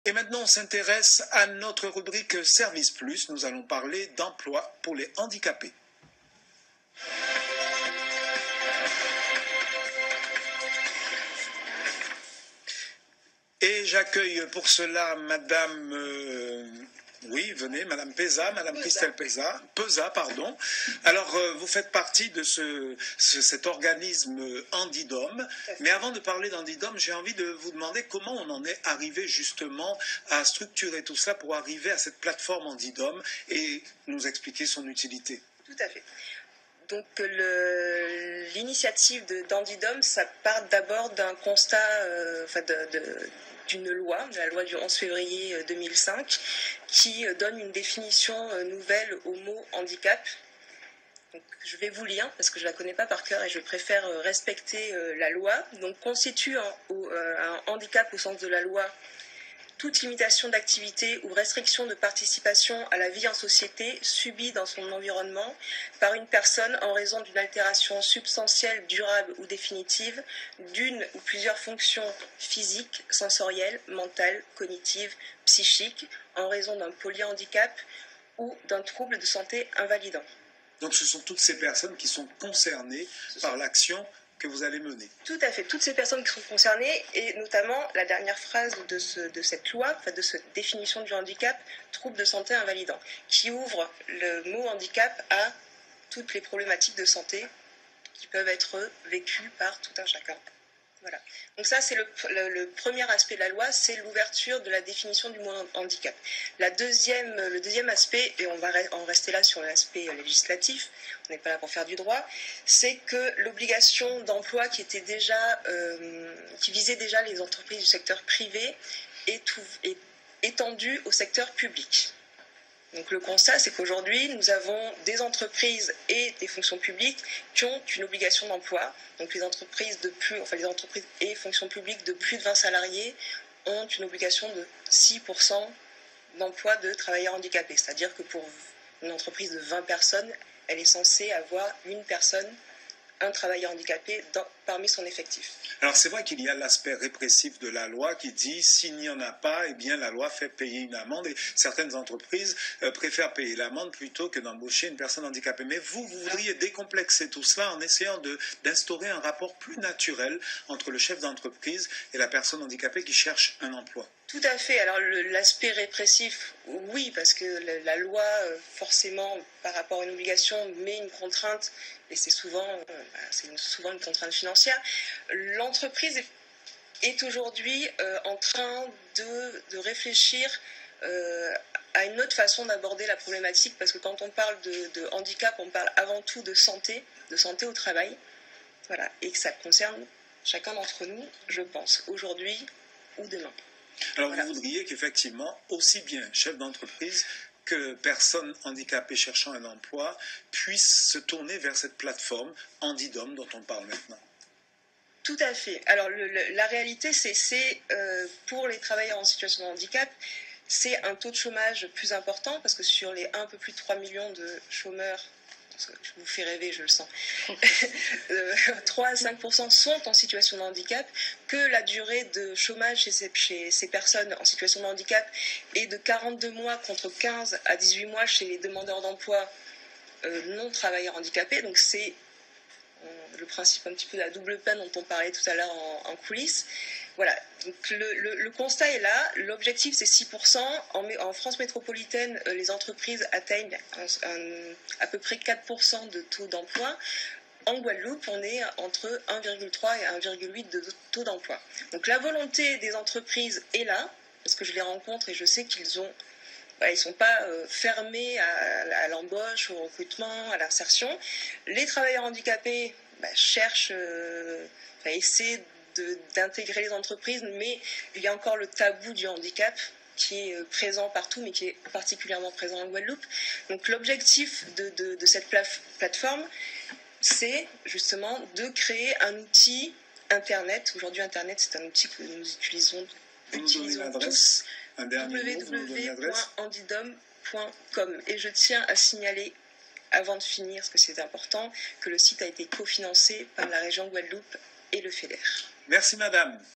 Et maintenant, on s'intéresse à notre rubrique Service Plus. Nous allons parler d'emploi pour les handicapés. Et j'accueille pour cela Madame... oui, venez, Madame Peza, Madame Christelle Peza, pardon. Alors, vous faites partie de cet organisme Handidom. Mais avant de parler d'Handidom, j'ai envie de vous demander comment on en est arrivé justement à structurer tout ça pour arriver à cette plateforme Handidom et nous expliquer son utilité. Tout à fait. Donc l'initiative d'Handidom, ça part d'abord d'un constat, d'une loi, la loi du 11 février 2005, qui donne une définition nouvelle au mot handicap. Donc, je vais vous lire parce que je ne la connais pas par cœur et je préfère respecter la loi. Donc constitue un handicap au sens de la loi toute limitation d'activité ou restriction de participation à la vie en société subie dans son environnement par une personne en raison d'une altération substantielle, durable ou définitive d'une ou plusieurs fonctions physiques, sensorielles, mentales, cognitives, psychiques, en raison d'un polyhandicap ou d'un trouble de santé invalidant. Donc ce sont toutes ces personnes qui sont concernées par l'action que vous allez mener. Tout à fait, toutes ces personnes qui sont concernées, et notamment la dernière phrase de cette loi, de cette définition du handicap, trouble de santé invalidant, qui ouvre le mot handicap à toutes les problématiques de santé qui peuvent être vécues par tout un chacun. Voilà. Donc ça, c'est le premier aspect de la loi, c'est l'ouverture de la définition du mot handicap. Le deuxième aspect, et on va en rester là sur l'aspect législatif, on n'est pas là pour faire du droit, c'est que l'obligation d'emploi qui visait déjà les entreprises du secteur privé est étendue au secteur public. Donc le constat, c'est qu'aujourd'hui, nous avons des entreprises et des fonctions publiques qui ont une obligation d'emploi. Donc les entreprises et fonctions publiques de plus de 20 salariés ont une obligation de 6% d'emploi de travailleurs handicapés. C'est-à-dire que pour une entreprise de 20 personnes, elle est censée avoir une personne, un travailleur handicapé parmi son effectif. Alors c'est vrai qu'il y a l'aspect répressif de la loi qui dit s'il n'y en a pas, eh bien la loi fait payer une amende et certaines entreprises préfèrent payer l'amende plutôt que d'embaucher une personne handicapée. Mais vous voudriez décomplexer tout cela en essayant d'instaurer un rapport plus naturel entre le chef d'entreprise et la personne handicapée qui cherche un emploi. Tout à fait. Alors l'aspect répressif, oui, parce que la loi, forcément, par rapport à une obligation, met une contrainte, et c'est souvent une contrainte financière. L'entreprise est aujourd'hui en train de réfléchir à une autre façon d'aborder la problématique, parce que quand on parle de handicap, on parle avant tout de santé au travail, voilà, et que ça concerne chacun d'entre nous, je pense, aujourd'hui ou demain. Alors vous voudriez qu'effectivement, aussi bien chef d'entreprise que personnes handicapées cherchant un emploi puissent se tourner vers cette plateforme Handidom dont on parle maintenant. Tout à fait. Alors la réalité, c'est pour les travailleurs en situation de handicap, c'est un taux de chômage plus important parce que sur les un peu plus de 3 millions de chômeurs, je vous fais rêver, je le sens, 3 à 5% sont en situation de handicap, que la durée de chômage chez ces personnes en situation de handicap est de 42 mois contre 15 à 18 mois chez les demandeurs d'emploi non travailleurs handicapés. Donc c'est le principe un petit peu de la double peine dont on parlait tout à l'heure en coulisses. Voilà, donc le constat est là, l'objectif c'est 6%, en France métropolitaine les entreprises atteignent à peu près 4% de taux d'emploi, en Guadeloupe on est entre 1,3 et 1,8 de taux d'emploi. Donc la volonté des entreprises est là, parce que je les rencontre et je sais qu'ils ne sont pas fermés à l'embauche, au recrutement, à l'insertion. Les travailleurs handicapés cherchent, essaient d'intégrer les entreprises, mais il y a encore le tabou du handicap qui est présent partout, mais qui est particulièrement présent en Guadeloupe. Donc l'objectif de cette plateforme, c'est justement de créer un outil Internet. Aujourd'hui, Internet, c'est un outil que nous utilisons tous. www.handidom.com. Et je tiens à signaler, avant de finir, parce que c'est important, que le site a été cofinancé par la région Guadeloupe et le FEDER. Merci madame.